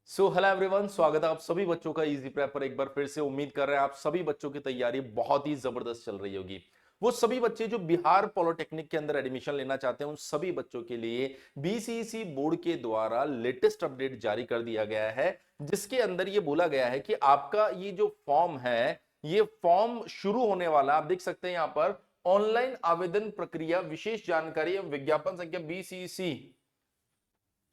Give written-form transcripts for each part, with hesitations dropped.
Hello everyone, स्वागत है आप सभी बच्चों का इजी प्रेप पर। एक बार फिर से उम्मीद कर रहे हैं आप सभी बच्चों की तैयारी बहुत ही जबरदस्त चल रही होगी। वो सभी बच्चे जो बिहार पॉलिटेक्निक के अंदर एडमिशन लेना चाहते हैं उन सभी बच्चों के लिए बीसीईसी बोर्ड के द्वारा लेटेस्ट अपडेट जारी कर दिया गया है, जिसके अंदर ये बोला गया है कि आपका ये जो फॉर्म है, ये फॉर्म शुरू होने वाला, आप देख सकते हैं यहां पर ऑनलाइन आवेदन प्रक्रिया विशेष जानकारी एवं विज्ञापन संख्या बीसीईसी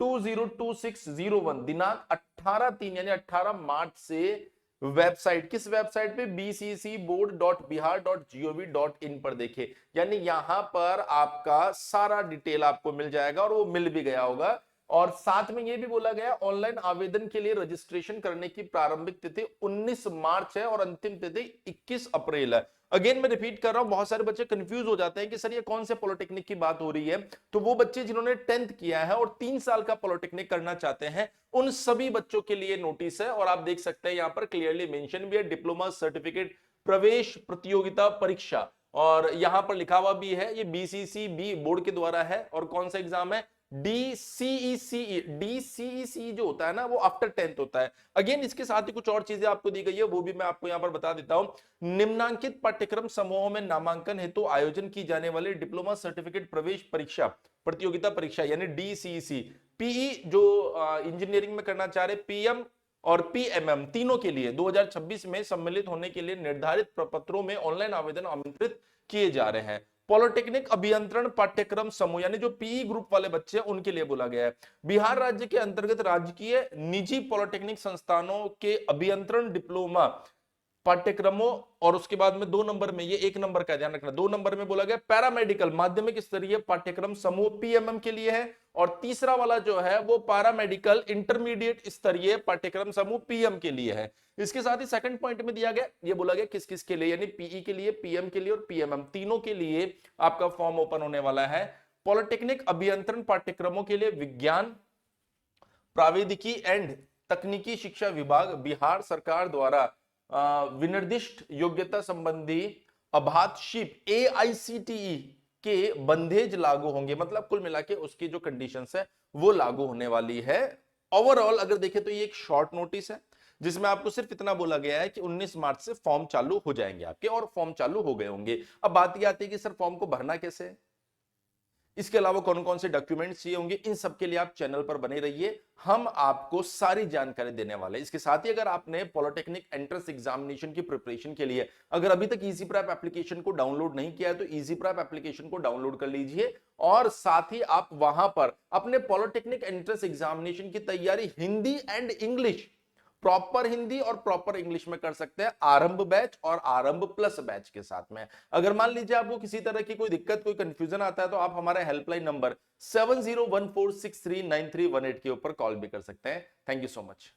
202601 दिनांक 18/3 यानी 18 मार्च से वेबसाइट, किस वेबसाइट पे, bccboard.bihar.gov.in पर देखे। यानी यहां पर आपका सारा डिटेल आपको मिल जाएगा और वो मिल भी गया होगा। और साथ में ये भी बोला गया ऑनलाइन आवेदन के लिए रजिस्ट्रेशन करने की प्रारंभिक तिथि 19 मार्च है और अंतिम तिथि 21 अप्रैल है। अगेन मैं रिपीट कर रहा हूं, बहुत सारे बच्चे कंफ्यूज हो जाते हैं कि सर ये कौन से पॉलिटेक्निक की बात हो रही है। तो वो बच्चे जिन्होंने 10th किया है और 3 साल का पॉलिटेक्निक करना चाहते हैं उन सभी बच्चों के लिए नोटिस है। और आप देख सकते हैं यहां पर क्लियरली मेंशन भी है, डिप्लोमा सर्टिफिकेट प्रवेश प्रतियोगिता परीक्षा। और यहां पर लिखा हुआ भी है ये बीसीसीबी बोर्ड के द्वारा है। और कौन सा एग्जाम है, डीसीईसीई। डीसीईसी जो होता है ना वो आफ्टर 10th होता है। अगेन इसके साथ ही कुछ और चीजें आपको दी गई है, वो भी मैं आपको यहां पर बता देता हूं। निम्नांकित पाठ्यक्रम समूहों में नामांकन हेतु आयोजन की जाने वाली डिप्लोमा सर्टिफिकेट प्रवेश परीक्षा प्रतियोगिता परीक्षा यानी डीसीईसी पीई जो इंजीनियरिंग में करना चाह रहे, पीएम और पीएमएम तीनों के लिए 2026 में सम्मिलित होने के लिए निर्धारित प्रपत्रों में ऑनलाइन आवेदन आमंत्रित किए जा रहे हैं। पॉलिटेक्निक अभियंत्रण पाठ्यक्रम समूह यानी जो पीई ग्रुप वाले बच्चे हैं उनके लिए बोला गया है। बिहार राज्य के अंतर्गत राजकीय निजी पॉलिटेक्निक संस्थानों के अभियंत्रण डिप्लोमा पाठ्यक्रमों, और उसके बाद में 2 नंबर में, ये 1 नंबर का ध्यान रखना, 2 नंबर में बोला गया पैरामेडिकल माध्यमिक स्तरीय पाठ्यक्रम समूह पीएमएम के लिए है। और तीसरा वाला जो है वो पैरामेडिकल इंटरमीडिएट स्तरीय पाठ्यक्रम समूह पीएम के लिए है। इसके साथ ही सेकंड पॉइंट में दिया गया, ये बोला गया किस किस के लिए, यानी पीई के लिए, पीएम के लिए और पीएमएम तीनों के लिए आपका फॉर्म ओपन होने वाला है। पॉलिटेक्निक अभियंत्रण पाठ्यक्रमों के लिए विज्ञान, प्रावैधिकी एंड तकनीकी शिक्षा विभाग बिहार सरकार द्वारा विनिर्दिष्ट योग्यता संबंधी अभातशीप एआईसीटीई के बंधेज लागू होंगे। मतलब कुल मिला के उसकी जो कंडीशंस है वो लागू होने वाली है। ओवरऑल अगर देखें तो ये एक शॉर्ट नोटिस है जिसमें आपको सिर्फ इतना बोला गया है कि 19 मार्च से फॉर्म चालू हो जाएंगे आपके, और फॉर्म चालू हो गए होंगे। अब बात यह आती है कि सर फॉर्म को भरना कैसे है, इसके अलावा कौन कौन से डॉक्यूमेंट्स चाहिए होंगे, इन सब के लिए आप चैनल पर बने रहिए, हम आपको सारी जानकारी देने वाले हैं। इसके साथ ही अगर आपने पॉलिटेक्निक एंट्रेंस एग्जामिनेशन की प्रिपरेशन के लिए अगर अभी तक इजी प्रेप एप्लीकेशन को डाउनलोड नहीं किया है तो इजी प्रेप एप्लीकेशन को डाउनलोड कर लीजिए। और साथ ही आप वहां पर अपने पॉलिटेक्निक एंट्रेंस एग्जामिनेशन की तैयारी Hindi and English, proper Hindi और प्रॉपर इंग्लिश में कर सकते हैं, आरंभ बैच और आरंभ प्लस बैच के साथ में। अगर मान लीजिए आपको किसी तरह की कोई दिक्कत, कोई कंफ्यूजन आता है तो आप हमारे हेल्पलाइन नंबर 7014639318 के ऊपर कॉल भी कर सकते हैं। Thank you so much.